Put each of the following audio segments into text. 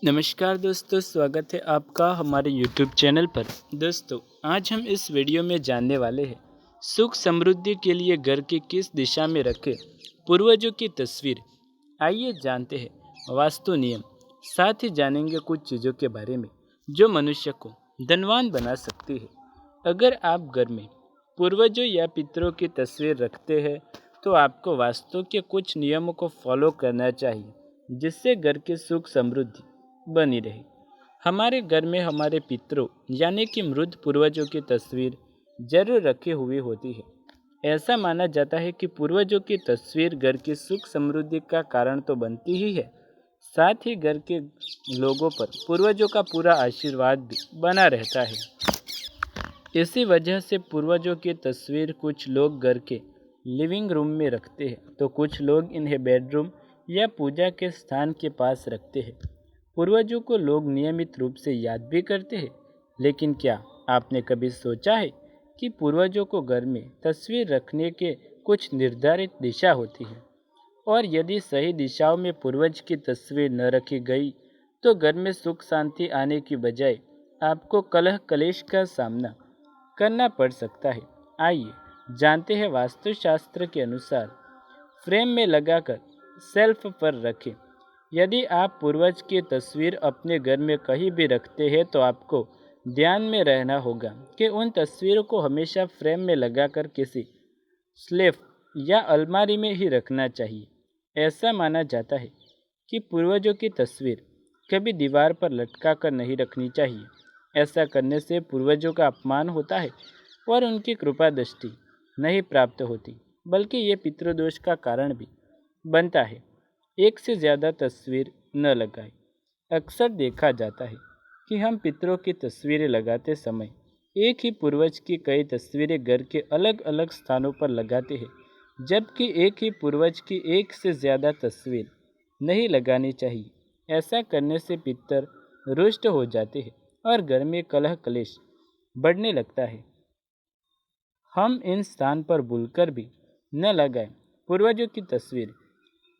नमस्कार दोस्तों, स्वागत है आपका हमारे YouTube चैनल पर। दोस्तों, आज हम इस वीडियो में जानने वाले हैं सुख समृद्धि के लिए घर की किस दिशा में रखें पूर्वजों की तस्वीर। आइए जानते हैं वास्तु नियम, साथ ही जानेंगे कुछ चीज़ों के बारे में जो मनुष्य को धनवान बना सकती है। अगर आप घर में पूर्वजों या पितरों की तस्वीर रखते हैं तो आपको वास्तु के कुछ नियमों को फॉलो करना चाहिए, जिससे घर की सुख समृद्धि बनी रहे। हमारे घर में हमारे पितरों यानी कि मृत पूर्वजों की तस्वीर जरूर रखी हुई होती है। ऐसा माना जाता है कि पूर्वजों की तस्वीर घर की सुख समृद्धि का कारण तो बनती ही है, साथ ही घर के लोगों पर पूर्वजों का पूरा आशीर्वाद भी बना रहता है। इसी वजह से पूर्वजों की तस्वीर कुछ लोग घर के लिविंग रूम में रखते हैं, तो कुछ लोग इन्हें बेडरूम या पूजा के स्थान के पास रखते हैं। पूर्वजों को लोग नियमित रूप से याद भी करते हैं, लेकिन क्या आपने कभी सोचा है कि पूर्वजों को घर में तस्वीर रखने के कुछ निर्धारित दिशा होती है, और यदि सही दिशाओं में पूर्वज की तस्वीर न रखी गई तो घर में सुख शांति आने की बजाय आपको कलह कलेश का सामना करना पड़ सकता है। आइए जानते हैं वास्तुशास्त्र के अनुसार फ्रेम में लगाकर सेल्फ पर रखें। यदि आप पूर्वज की तस्वीर अपने घर में कहीं भी रखते हैं तो आपको ध्यान में रहना होगा कि उन तस्वीरों को हमेशा फ्रेम में लगाकर किसी स्लेफ या अलमारी में ही रखना चाहिए। ऐसा माना जाता है कि पूर्वजों की तस्वीर कभी दीवार पर लटका कर नहीं रखनी चाहिए। ऐसा करने से पूर्वजों का अपमान होता है और उनकी कृपा दृष्टि नहीं प्राप्त होती, बल्कि ये पितृदोष का कारण भी बनता है। एक से ज़्यादा तस्वीर न लगाएं। अक्सर देखा जाता है कि हम पितरों की तस्वीरें लगाते समय एक ही पूर्वज की कई तस्वीरें घर के अलग अलग स्थानों पर लगाते हैं, जबकि एक ही पूर्वज की एक से ज़्यादा तस्वीर नहीं लगानी चाहिए। ऐसा करने से पितर रुष्ट हो जाते हैं और घर में कलह कलेश बढ़ने लगता है। हम इन स्थान पर भूलकर भी न लगाएं पूर्वजों की तस्वीर।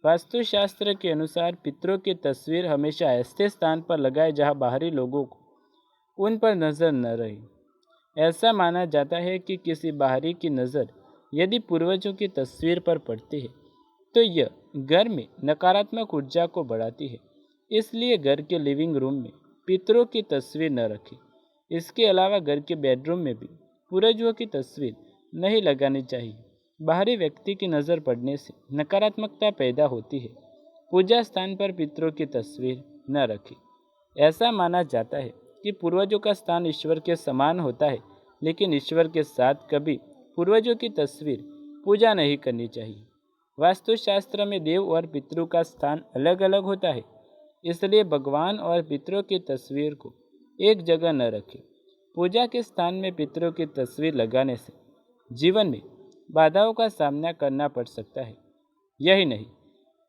वास्तुशास्त्र के अनुसार पितरों की तस्वीर हमेशा ऐसे स्थान पर लगाए जहां बाहरी लोगों को उन पर नज़र न रहे। ऐसा माना जाता है कि किसी बाहरी की नज़र यदि पूर्वजों की तस्वीर पर पड़ती है तो यह घर में नकारात्मक ऊर्जा को बढ़ाती है। इसलिए घर के लिविंग रूम में पितरों की तस्वीर न रखें। इसके अलावा घर के बेडरूम में भी पूर्वजों की तस्वीर नहीं लगानी चाहिए। बाहरी व्यक्ति की नज़र पड़ने से नकारात्मकता पैदा होती है। पूजा स्थान पर पितरों की तस्वीर न रखें। ऐसा माना जाता है कि पूर्वजों का स्थान ईश्वर के समान होता है, लेकिन ईश्वर के साथ कभी पूर्वजों की तस्वीर पूजा नहीं करनी चाहिए। वास्तुशास्त्र में देव और पितरों का स्थान अलग अलग होता है, इसलिए भगवान और पितरों की तस्वीर को एक जगह न रखें। पूजा के स्थान में पितरों की तस्वीर लगाने से जीवन में बाधाओं का सामना करना पड़ सकता है। यही नहीं,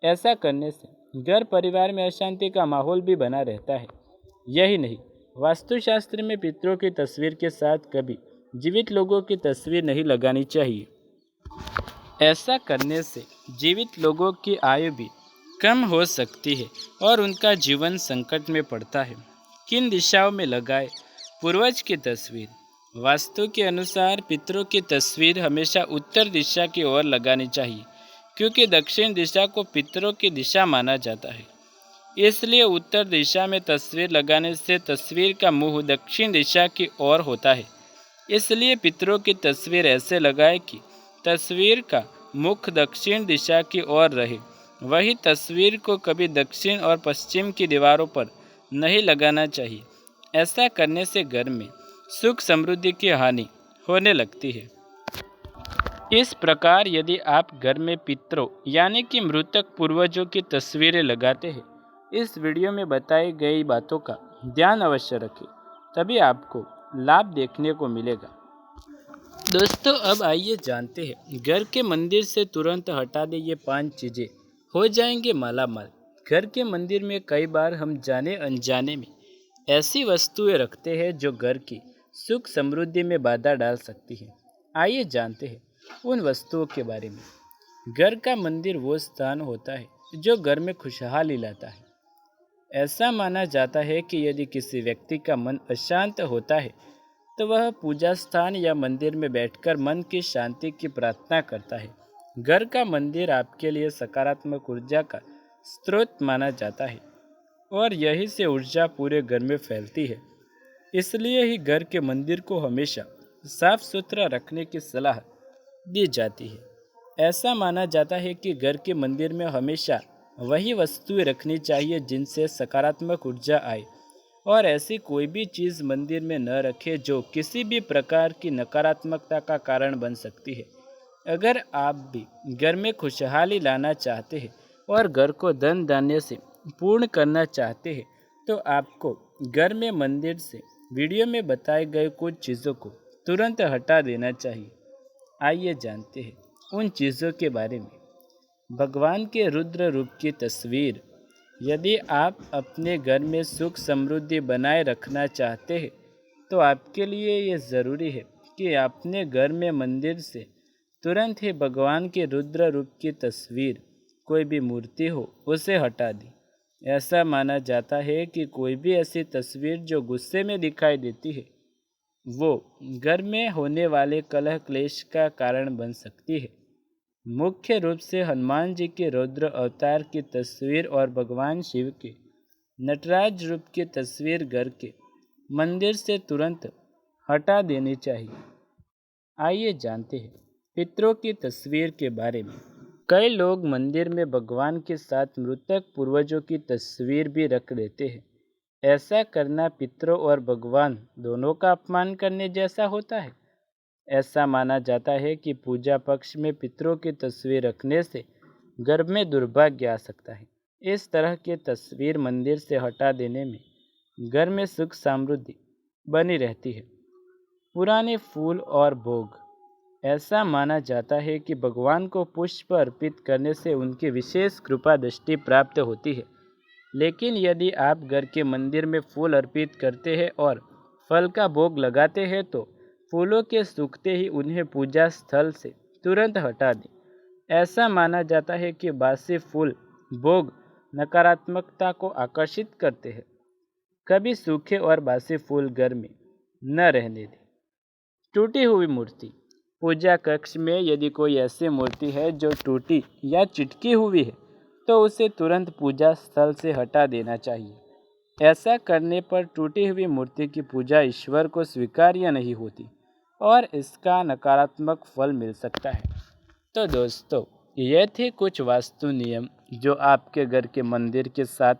ऐसा करने से घर परिवार में अशांति का माहौल भी बना रहता है। यही नहीं, वास्तुशास्त्र में पितरों की तस्वीर के साथ कभी जीवित लोगों की तस्वीर नहीं लगानी चाहिए। ऐसा करने से जीवित लोगों की आयु भी कम हो सकती है और उनका जीवन संकट में पड़ता है। किन दिशाओं में लगाए पूर्वज की तस्वीर? वास्तु के अनुसार पितरों की तस्वीर हमेशा उत्तर दिशा की ओर लगानी चाहिए, क्योंकि दक्षिण दिशा को पितरों की दिशा माना जाता है। इसलिए उत्तर दिशा में तस्वीर लगाने से तस्वीर का मुंह दक्षिण दिशा की ओर होता है। इसलिए पितरों की तस्वीर ऐसे लगाएं कि तस्वीर का मुख दक्षिण दिशा की ओर रहे। वही तस्वीर को कभी दक्षिण और पश्चिम की दीवारों पर नहीं लगाना चाहिए। ऐसा करने से घर में सुख समृद्धि की हानि होने लगती है। इस प्रकार यदि आप घर में पितरों यानी कि मृतक पूर्वजों की तस्वीरें लगाते हैं, इस वीडियो में बताई गई बातों का ध्यान अवश्य रखें, तभी आपको लाभ देखने को मिलेगा। दोस्तों, अब आइए जानते हैं घर के मंदिर से तुरंत हटा दे ये 5 चीज़ें, हो जाएंगे मालामाल। घर के मंदिर में कई बार हम जाने अनजाने में ऐसी वस्तुएं रखते हैं जो घर की सुख समृद्धि में बाधा डाल सकती हैं। आइए जानते हैं उन वस्तुओं के बारे में। घर का मंदिर वो स्थान होता है जो घर में खुशहाली लाता है। ऐसा माना जाता है कि यदि किसी व्यक्ति का मन अशांत होता है तो वह पूजा स्थान या मंदिर में बैठकर मन की शांति की प्रार्थना करता है। घर का मंदिर आपके लिए सकारात्मक ऊर्जा का स्रोत माना जाता है और यही से ऊर्जा पूरे घर में फैलती है। इसलिए ही घर के मंदिर को हमेशा साफ सुथरा रखने की सलाह दी जाती है। ऐसा माना जाता है कि घर के मंदिर में हमेशा वही वस्तुएं रखनी चाहिए जिनसे सकारात्मक ऊर्जा आए और ऐसी कोई भी चीज़ मंदिर में न रखे जो किसी भी प्रकार की नकारात्मकता का कारण बन सकती है। अगर आप भी घर में खुशहाली लाना चाहते हैं और घर को धन धान्य से पूर्ण करना चाहते हैं तो आपको घर में मंदिर से वीडियो में बताए गए कुछ चीज़ों को तुरंत हटा देना चाहिए। आइए जानते हैं उन चीज़ों के बारे में। भगवान के रुद्र रूप की तस्वीर। यदि आप अपने घर में सुख समृद्धि बनाए रखना चाहते हैं तो आपके लिए ये ज़रूरी है कि अपने घर में मंदिर से तुरंत ही भगवान के रुद्र रूप की तस्वीर, कोई भी मूर्ति हो, उसे हटा दें। ऐसा माना जाता है कि कोई भी ऐसी तस्वीर जो गुस्से में दिखाई देती है वो घर में होने वाले कलह क्लेश का कारण बन सकती है। मुख्य रूप से हनुमान जी के रुद्र अवतार की तस्वीर और भगवान शिव के नटराज रूप की तस्वीर घर के मंदिर से तुरंत हटा देनी चाहिए। आइए जानते हैं पितरों की तस्वीर के बारे में। कई लोग मंदिर में भगवान के साथ मृतक पूर्वजों की तस्वीर भी रख देते हैं। ऐसा करना पितरों और भगवान दोनों का अपमान करने जैसा होता है। ऐसा माना जाता है कि पूजा पक्ष में पितरों की तस्वीर रखने से घर में दुर्भाग्य आ सकता है। इस तरह की तस्वीर मंदिर से हटा देने में घर में सुख समृद्धि बनी रहती है। पुराने फूल और भोग। ऐसा माना जाता है कि भगवान को पुष्प अर्पित करने से उनकी विशेष कृपा दृष्टि प्राप्त होती है। लेकिन यदि आप घर के मंदिर में फूल अर्पित करते हैं और फल का भोग लगाते हैं तो फूलों के सूखते ही उन्हें पूजा स्थल से तुरंत हटा दें। ऐसा माना जाता है कि बासी फूल भोग नकारात्मकता को आकर्षित करते हैं। कभी सूखे और बासी फूल घर में न रहने दें। टूटी हुई मूर्ति। पूजा कक्ष में यदि कोई ऐसी मूर्ति है जो टूटी या चिटकी हुई है तो उसे तुरंत पूजा स्थल से हटा देना चाहिए। ऐसा करने पर टूटी हुई मूर्ति की पूजा ईश्वर को स्वीकार्य नहीं होती और इसका नकारात्मक फल मिल सकता है। तो दोस्तों, ये थे कुछ वास्तु नियम जो आपके घर के मंदिर के साथ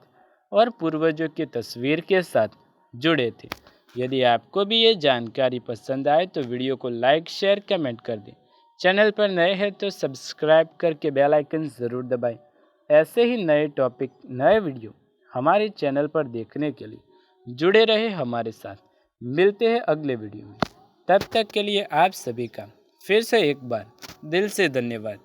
और पूर्वजों की तस्वीर के साथ जुड़े थे। यदि आपको भी ये जानकारी पसंद आए तो वीडियो को लाइक, शेयर, कमेंट कर दें। चैनल पर नए हैं तो सब्सक्राइब करके बेल आइकन ज़रूर दबाएं। ऐसे ही नए टॉपिक, नए वीडियो हमारे चैनल पर देखने के लिए जुड़े रहे हमारे साथ। मिलते हैं अगले वीडियो में। तब तक के लिए आप सभी का फिर से एक बार दिल से धन्यवाद।